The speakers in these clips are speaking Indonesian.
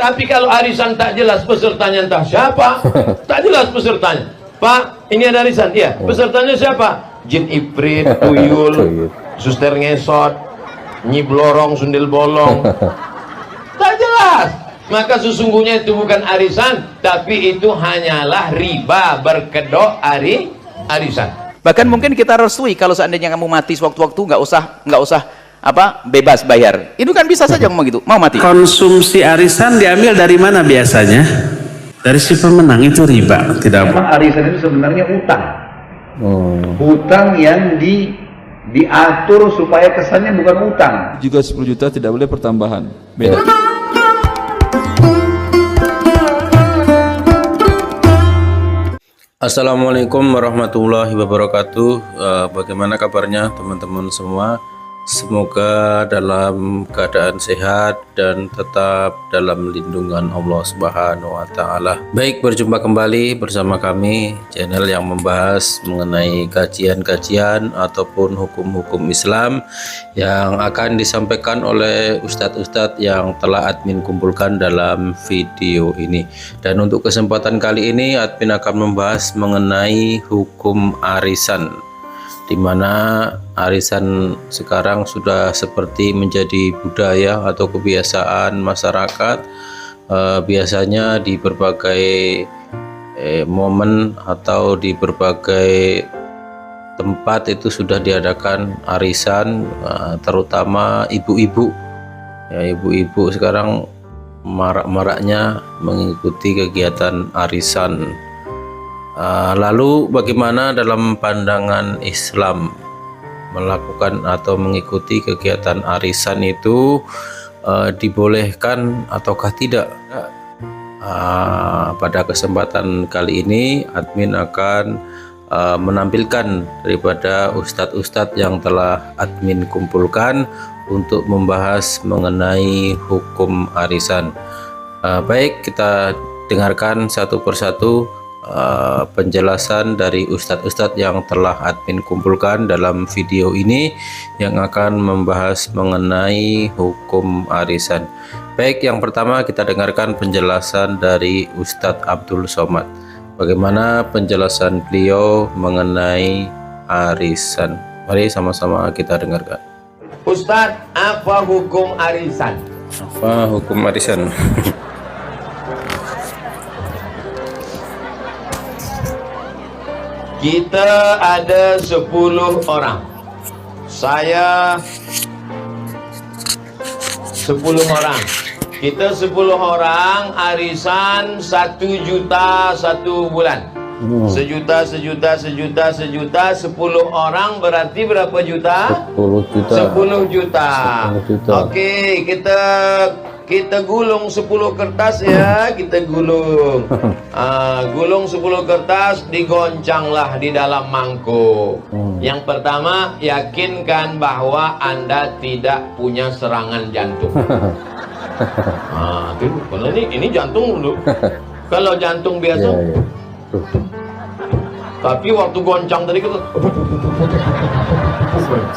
Tapi kalau arisan tak jelas pesertanya entah siapa, tak jelas pesertanya. Pak, ini ada arisan, iya. Pesertanya siapa? Jin Iprit, Tuyul, Suster Ngesot, Nyi Blorong, Sundel Bolong. Tak jelas. Maka sesungguhnya itu bukan arisan, tapi itu hanyalah riba berkedok arisan. Bahkan mungkin kita restui kalau seandainya kamu mati sewaktu-waktu nggak usah apa bebas bayar. Itu kan bisa saja ngomong gitu, mau mati. Konsumsi arisan diambil dari mana biasanya? Dari si pemenang, itu riba, tidak apa. Arisan itu sebenarnya utang. Hutang yang diatur supaya kesannya bukan utang. Juga 10 juta tidak boleh pertambahan. Beda. Assalamualaikum warahmatullahi wabarakatuh. Bagaimana kabarnya teman-teman semua? Semoga dalam keadaan sehat dan tetap dalam lindungan Allah Subhanahu wa Ta'ala. Baik, berjumpa kembali bersama kami, channel yang membahas mengenai kajian-kajian ataupun hukum-hukum Islam yang akan disampaikan oleh ustadz-ustadz yang telah admin kumpulkan dalam video ini. Dan untuk kesempatan kali ini, admin akan membahas mengenai hukum arisan, di mana arisan sekarang sudah seperti menjadi budaya atau kebiasaan masyarakat. Biasanya di berbagai momen atau di berbagai tempat itu sudah diadakan arisan, terutama ibu-ibu. Ya, ibu-ibu sekarang marak-maraknya mengikuti kegiatan arisan. Lalu bagaimana dalam pandangan Islam melakukan atau mengikuti kegiatan arisan itu, dibolehkan ataukah tidak? Pada kesempatan kali ini admin akan menampilkan daripada ustadz-ustadz yang telah admin kumpulkan untuk membahas mengenai hukum arisan. Baik, kita dengarkan satu persatu penjelasan dari ustadz-ustadz yang telah admin kumpulkan dalam video ini yang akan membahas mengenai hukum arisan. Baik, yang pertama kita dengarkan penjelasan dari Ustadz Abdul Somad. Bagaimana penjelasan beliau mengenai arisan? Mari sama-sama kita dengarkan. Ustadz, apa hukum arisan? Apa hukum arisan? Kita ada 10 orang. Saya 10 orang. Kita 10 orang, arisan 1 juta 1 bulan. Sejuta 10 orang berarti berapa juta? 10 juta. 10 juta. 10 juta. Oke, kita gulung 10 kertas ya, kita gulung. Gulung 10 kertas, digoncanglah di dalam mangkuk. Yang pertama, yakinkan bahwa Anda tidak punya serangan jantung. Kalau ini jantung dulu. Kalau jantung biasa. Tapi waktu goncang tadi kita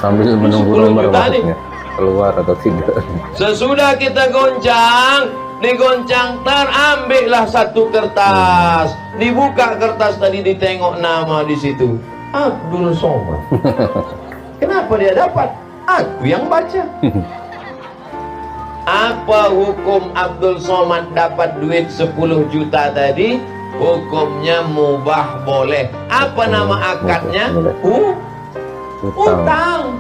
sambil menunggu nomor masuknya keluar atau tidak. Sesudah kita goncang, digoncang, terambillah 1 kertas. Dibuka kertas tadi, ditengok nama di situ. Abdul Somad. Kenapa dia dapat? Aku yang baca. Apa hukum Abdul Somad dapat duit 10 juta tadi? Hukumnya mubah, boleh. Apa nama akadnya? Hutang.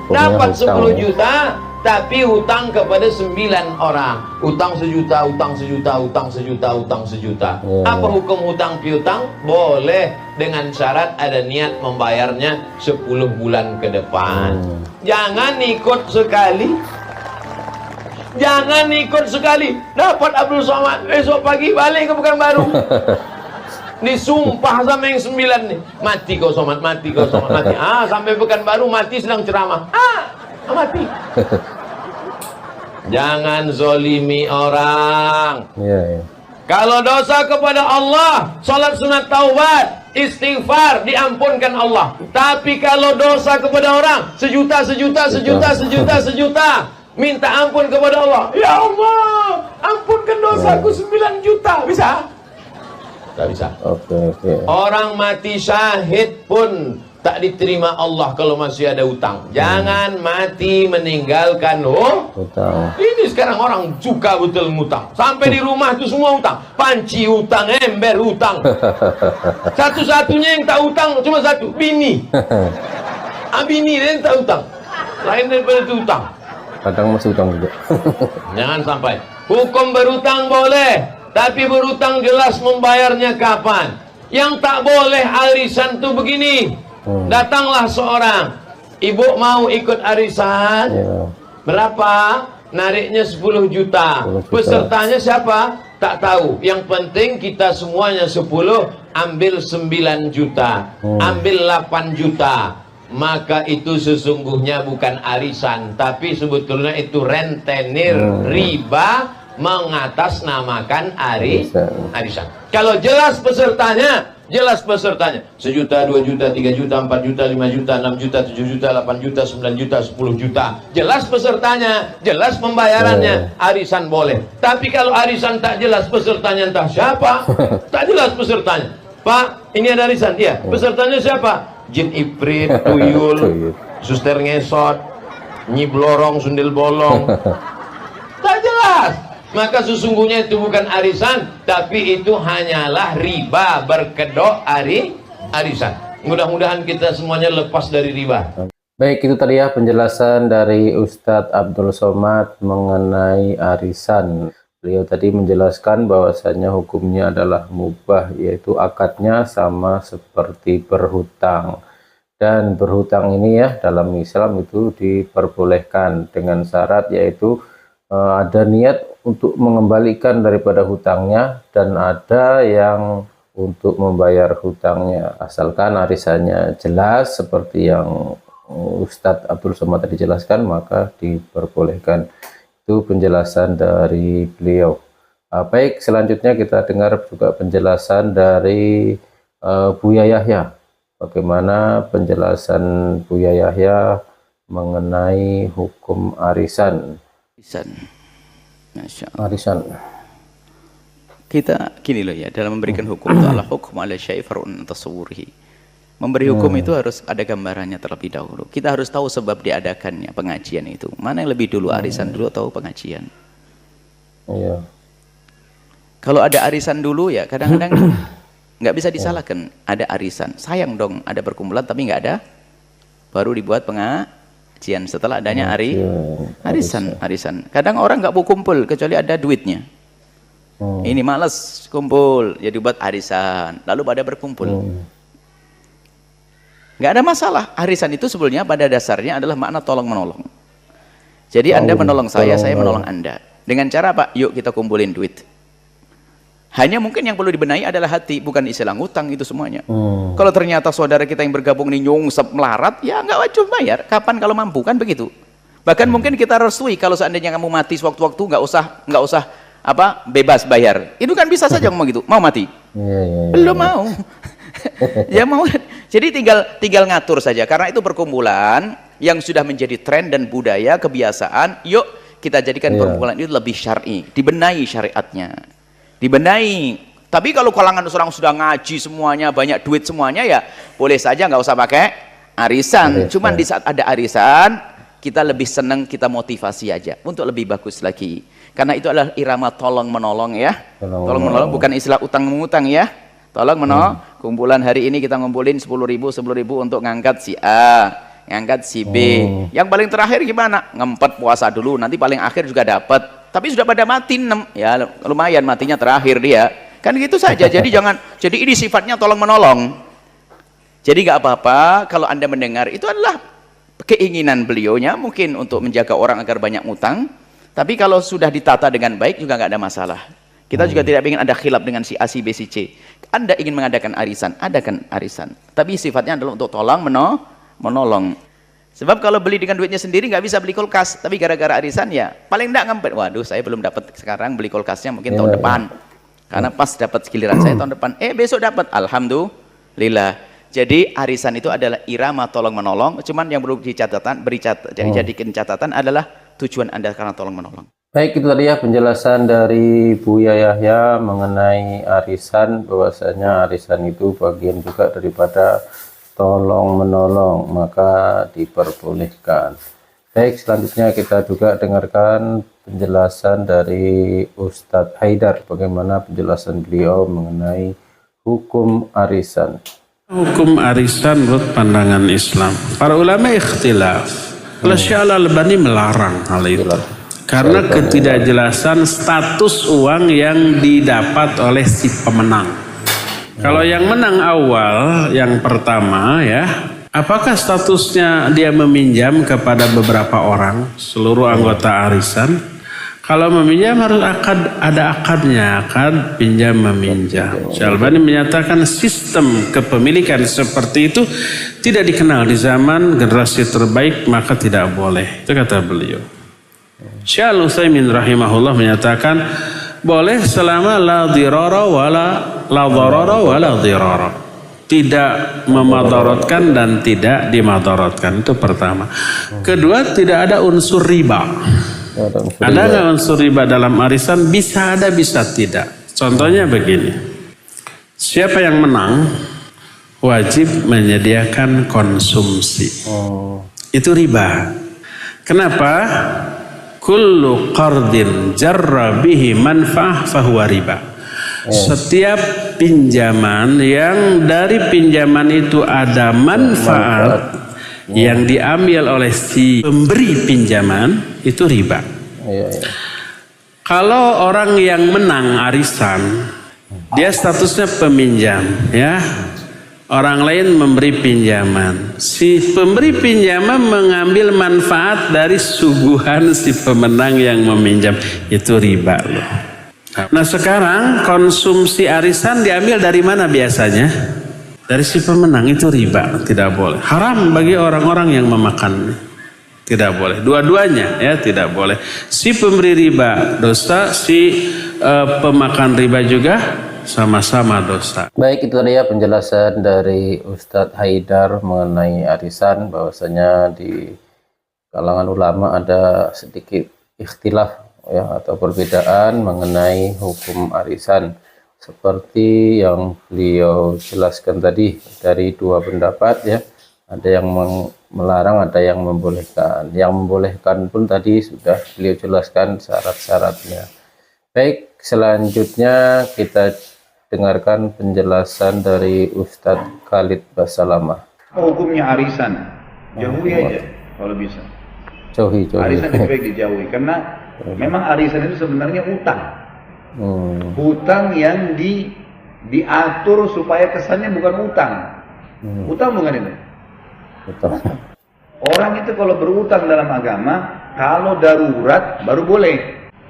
Dapat 10 juta, tapi hutang kepada 9 orang. Hutang sejuta, hutang sejuta, hutang sejuta, hutang sejuta. Apa hukum hutang piutang? Boleh, dengan syarat ada niat membayarnya 10 bulan ke depan. Jangan ikut sekali. Jangan ikut sekali. Dapat Abdul Somad, besok pagi balik ke Pekanbaru. Disumpah sama yang 9 nih. Mati kau Somad, mati kau Somad, mati. Sampai Pekanbaru mati sedang ceramah. Mati. Jangan zolimi orang. Kalau dosa kepada Allah, salat sunat taubat, istighfar, diampunkan Allah. Tapi kalau dosa kepada orang, sejuta, minta ampun kepada Allah. Ya Allah, ampunkan dosaku 9 juta, bisa? Nggak bisa. Oke. Orang mati syahid pun tak diterima Allah kalau masih ada utang. Jangan mati meninggalkan Hutang. Ini sekarang orang suka betul ngutang. Sampai di rumah itu semua utang. Panci utang, ember utang. Satu-satunya yang tak utang cuma satu, bini. Bini dia yang tak utang. Lain daripada itu utang. Kadang masih hutang juga. Jangan sampai. Hukum berutang boleh, tapi berutang jelas membayarnya kapan. Yang tak boleh arisan tuh begini. Datanglah seorang, ibu mau ikut arisan, berapa? Nariknya 10 juta. Pesertanya siapa? Tak tahu. Yang penting kita semuanya 10, ambil 9 juta, ambil 8 juta. Maka itu sesungguhnya bukan arisan, tapi sebetulnya itu rentenir, riba, mengatasnamakan arisan. Kalau jelas pesertanya, sejuta, 2 juta, 3 juta, 4 juta, 5 juta, 6 juta, 7 juta, 8 juta, 9 juta, 10 juta, jelas pesertanya, jelas pembayarannya, arisan boleh. Tapi kalau arisan tak jelas pesertanya entah siapa, tak jelas pesertanya. Pak, ini ada arisan, iya. Pesertanya siapa? Jin Ifrit, tuyul, suster ngesot, nyi blorong, sundel bolong. Tak jelas. Maka sesungguhnya itu bukan arisan, tapi itu hanyalah riba berkedok arisan. Mudah-mudahan kita semuanya lepas dari riba. Baik, itu tadi ya penjelasan dari Ustadz Abdul Somad mengenai arisan. Beliau tadi menjelaskan bahwasanya hukumnya adalah mubah, yaitu akadnya sama seperti berhutang. Dan berhutang ini ya dalam Islam itu diperbolehkan dengan syarat, yaitu ada niat untuk mengembalikan daripada hutangnya dan ada yang untuk membayar hutangnya, asalkan arisannya jelas seperti yang Ustadz Abdul Somad tadi jelaskan, maka diperbolehkan. Itu penjelasan dari beliau. Baik, selanjutnya kita dengar juga penjelasan dari Buya Yahya. Bagaimana penjelasan Buya Yahya mengenai hukum arisan. Arisan. Kita gini loh ya, dalam memberikan hukum itu adalah hukum ala syai' far'un tasawwurihi. Memberi hukum itu harus ada gambarannya terlebih dahulu. Kita harus tahu sebab diadakannya pengajian itu. Mana yang lebih dulu, arisan dulu atau pengajian? Iya. Kalau ada arisan dulu ya kadang-kadang nggak bisa disalahkan. Ada arisan, sayang dong ada perkumpulan tapi nggak ada, baru dibuat pengajian setelah adanya arisan. Kadang orang nggak mau kumpul kecuali ada duitnya. Ini males kumpul, jadi buat arisan, lalu pada berkumpul. Nggak ada masalah. Arisan itu sebenarnya pada dasarnya adalah makna tolong menolong. Jadi Anda menolong saya menolong Anda. Dengan cara apa? Yuk kita kumpulin duit. Hanya mungkin yang perlu dibenahi adalah hati, bukan istilah ngutang itu semuanya. Kalau ternyata saudara kita yang bergabung ini nyungsep melarat, ya nggak wajib bayar. Kapan kalau mampu, kan begitu. Bahkan mungkin kita restui kalau seandainya kamu mati sewaktu-waktu nggak usah bebas bayar. Itu kan bisa saja ngomong gitu. Mau mati? Belum mau. Ya mau. Jadi tinggal ngatur saja, karena itu perkumpulan yang sudah menjadi tren dan budaya kebiasaan. Yuk kita jadikan perkumpulan itu lebih syar'i, dibenahi syariatnya, dibenahi. Tapi kalau kalangan orang sudah ngaji semuanya, banyak duit semuanya, ya boleh saja, nggak usah pakai arisan. Cuman di saat ada arisan kita lebih senang, kita motivasi aja untuk lebih bagus lagi, karena itu adalah irama tolong menolong ya. Tolong menolong bukan istilah utang mengutang ya. Tolong menolong. Kumpulan hari ini kita ngumpulin 10.000 untuk ngangkat si A, ngangkat si B. Yang paling terakhir gimana? Ngempet puasa dulu, nanti paling akhir juga dapat. Tapi sudah pada mati 6. Ya lumayan matinya terakhir dia. Kan gitu saja. Jadi jadi ini sifatnya tolong menolong. Jadi nggak apa-apa kalau Anda mendengar itu adalah keinginan beliaunya mungkin untuk menjaga orang agar banyak utang. Tapi kalau sudah ditata dengan baik juga nggak ada masalah. Kita juga tidak ingin ada khilaf dengan si A, si B, si C. Anda ingin mengadakan arisan, adakan arisan. Tapi sifatnya adalah untuk tolong menolong. Sebab kalau beli dengan duitnya sendiri nggak bisa beli kulkas. Tapi gara-gara arisan ya paling enggak ngempet. Waduh, saya belum dapat sekarang, beli kulkasnya mungkin tahun depan. Karena pas dapat giliran saya tahun depan. Besok dapat. Alhamdulillah. Jadi arisan itu adalah irama tolong menolong. Cuman yang perlu dijadikan catatan adalah tujuan Anda karena tolong menolong. Baik, itu tadi ya penjelasan dari Buya Yahya mengenai arisan, bahwasanya arisan itu bagian juga daripada tolong menolong, maka diperbolehkan. Baik, selanjutnya kita juga dengarkan penjelasan dari Ustadz Haidar, bagaimana penjelasan beliau mengenai hukum arisan. Hukum arisan menurut pandangan Islam, para ulama ikhtilaf. Syekh Al-Albani melarang hal itu karena ketidakjelasan status uang yang didapat oleh si pemenang. Kalau yang menang awal, yang pertama ya, apakah statusnya dia meminjam kepada beberapa orang, seluruh anggota arisan? Kalau meminjam harus ada akadnya, akad pinjam meminjam. Syekh Al-Albani menyatakan sistem kepemilikan seperti itu tidak dikenal di zaman generasi terbaik, maka tidak boleh. Itu kata beliau. Syekh Al-Utsaimin rahimahullah menyatakan boleh selama la dirara wala la dharara wala dirara. Tidak memadaratkan dan tidak dimadaratkan, itu pertama. Kedua, tidak ada unsur riba. Ada nggak unsur riba dalam arisan? Bisa ada, bisa tidak. Contohnya begini, siapa yang menang wajib menyediakan konsumsi. Itu riba. Kenapa? Kullu qardin jarra bihi manfa'ah fahuwa riba. Setiap pinjaman yang dari pinjaman itu ada manfaat yang diambil oleh si pemberi pinjaman, itu riba. Kalau orang yang menang arisan, dia statusnya peminjam, ya. Orang lain memberi pinjaman. Si pemberi pinjaman mengambil manfaat dari suguhan si pemenang yang meminjam, itu riba loh. Nah sekarang konsumsi arisan diambil dari mana biasanya? Dari si pemenang, itu riba, tidak boleh. Haram bagi orang-orang yang memakan, tidak boleh. Dua-duanya ya tidak boleh. Si pemberi riba dosa, si pemakan riba juga sama-sama dosa. Baik, itu tadi ya penjelasan dari Ustadz Haidar mengenai arisan, bahwasanya di kalangan ulama ada sedikit ikhtilaf ya, atau perbedaan mengenai hukum arisan. Seperti yang beliau jelaskan tadi, dari dua pendapat ya, ada yang melarang, ada yang membolehkan. Yang membolehkan pun tadi sudah beliau jelaskan syarat-syaratnya. Baik, selanjutnya kita dengarkan penjelasan dari Ustadz Khalid Basalamah. Hukumnya arisan, jauhi aja kalau bisa. Jauhi. Arisan lebih baik dijauhi, karena memang arisan itu sebenarnya utang. Hutang yang diatur supaya kesannya bukan utang. Utang bukan itu. Orang itu kalau berutang dalam agama, kalau darurat baru boleh.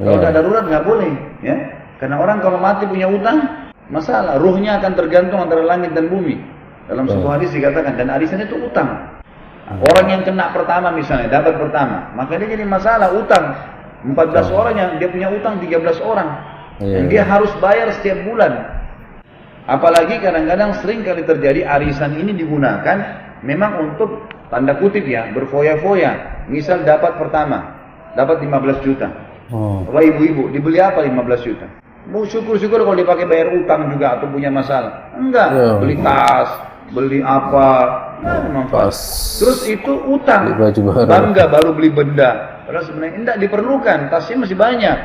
Kalau tidak darurat nggak boleh, ya. Karena orang kalau mati punya utang, masalah. Ruhnya akan tergantung antara langit dan bumi. Dalam sebuah hadis dikatakan, dan arisan itu utang. Orang yang kena pertama misalnya, dapat pertama, maka dia jadi masalah utang. 14 orang yang dia punya utang 13 orang. Dan dia harus bayar setiap bulan. Apalagi kadang-kadang sering kali terjadi arisan ini digunakan memang untuk tanda kutip ya, berfoya-foya. Misal dapat pertama, dapat 15 juta. Kalau ibu-ibu, dibeli apa 15 juta? Mau syukur-syukur kalau dipakai bayar utang juga atau punya masalah. Enggak, beli tas, beli apa, manfaat. Terus itu utang. Bangga baru beli benda. Padahal sebenarnya tidak diperlukan, tasnya masih banyak.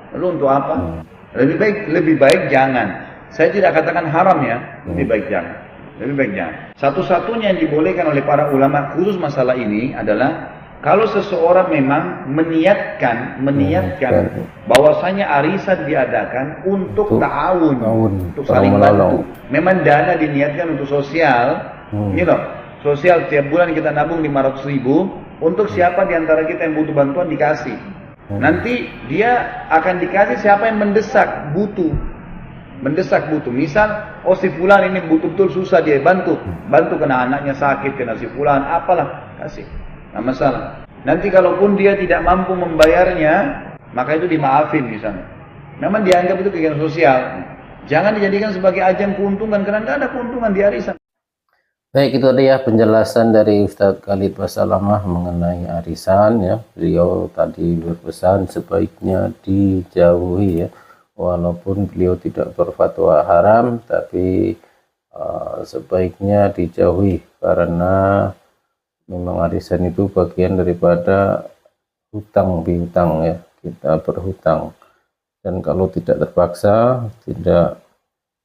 Lalu untuk apa? Lebih baik jangan. Saya tidak katakan haram ya, lebih baik jangan. Lebih baik jangan. Satu-satunya yang dibolehkan oleh para ulama khusus masalah ini adalah kalau seseorang memang meniatkan bahwasanya arisan diadakan untuk ta'awun, untuk saling bantu. Memang dana diniatkan untuk sosial, sosial tiap bulan kita nabung 500.000 untuk siapa diantara kita yang butuh bantuan dikasih. Nanti dia akan dikasih siapa yang mendesak butuh. Misal, si fulan ini butuh betul susah, dia bantu kena anaknya sakit, kena si fulan, apalah, kasih. Nah masalah. Nanti kalaupun dia tidak mampu membayarnya, maka itu dimaafin misalnya. Memang dianggap itu kegiatan sosial. Jangan dijadikan sebagai ajang keuntungan, karena tidak ada keuntungan di arisan. Baik, itu tadi ya penjelasan dari Ustadz Khalid Basalamah mengenai arisan ya. Beliau tadi berpesan sebaiknya dijauhi ya. Walaupun beliau tidak berfatwa haram, tapi sebaiknya dijauhi karena memang arisan itu bagian daripada hutang piutang ya. Kita berhutang. Dan kalau tidak terpaksa, tidak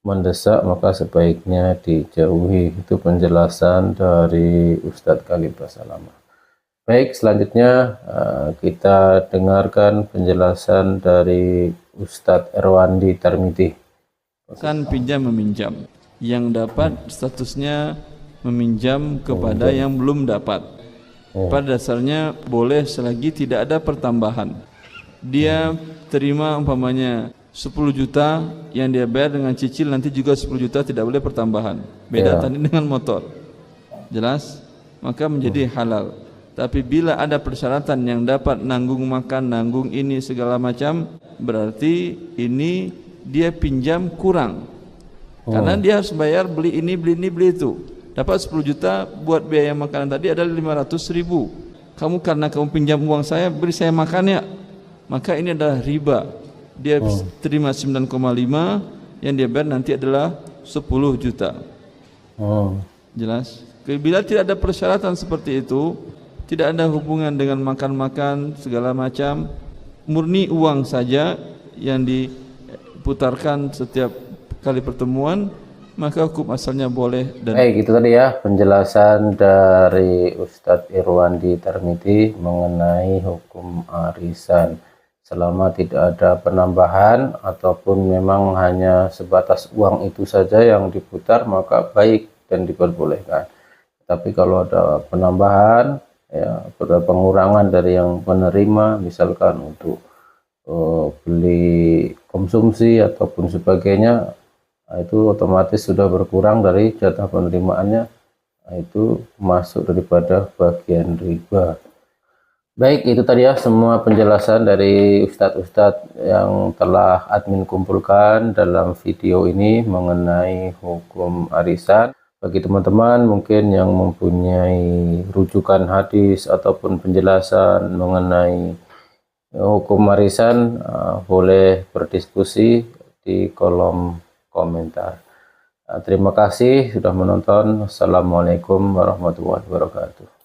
mendesak, maka sebaiknya dijauhi. Itu penjelasan dari Ustadz Khalid Basalamah. Baik, selanjutnya kita dengarkan penjelasan dari Ustadz Erwandi Tarmidi. Kan pinjam meminjam. Yang dapat statusnya meminjam kepada yang belum dapat. Pada dasarnya boleh selagi tidak ada pertambahan. Dia terima umpamanya 10 juta yang dia bayar dengan cicil, nanti juga 10 juta, tidak boleh pertambahan. Beda tadi dengan motor. Jelas? Maka menjadi halal. Tapi bila ada persyaratan yang dapat nanggung makan, nanggung ini segala macam, berarti ini dia pinjam kurang. Karena dia harus bayar beli ini, beli ini, beli itu. Dapat 10 juta buat biaya makanan tadi adalah 500.000. Kamu karena kamu pinjam uang saya, beri saya makan ya. Maka ini adalah riba. Dia terima 9,5, yang dia bayar nanti adalah 10 juta. Jelas? Bila tidak ada persyaratan seperti itu, tidak ada hubungan dengan makan-makan segala macam, murni uang saja yang diputarkan setiap kali pertemuan, maka hukum asalnya boleh. Dan baik, itu tadi ya penjelasan dari Ustadz Irwandi Tarmidi mengenai hukum arisan. Selama tidak ada penambahan ataupun memang hanya sebatas uang itu saja yang diputar, maka baik dan diperbolehkan. Tapi kalau ada penambahan, ya ada pengurangan dari yang penerima, misalkan untuk beli konsumsi ataupun sebagainya, itu otomatis sudah berkurang dari jatah penerimaannya, itu masuk daripada bagian riba. Baik, itu tadi ya semua penjelasan dari ustadz-ustadz yang telah admin kumpulkan dalam video ini mengenai hukum arisan. Bagi teman-teman mungkin yang mempunyai rujukan hadis ataupun penjelasan mengenai hukum arisan, boleh berdiskusi di kolom komentar. Terima kasih sudah menonton. Assalamualaikum warahmatullahi wabarakatuh.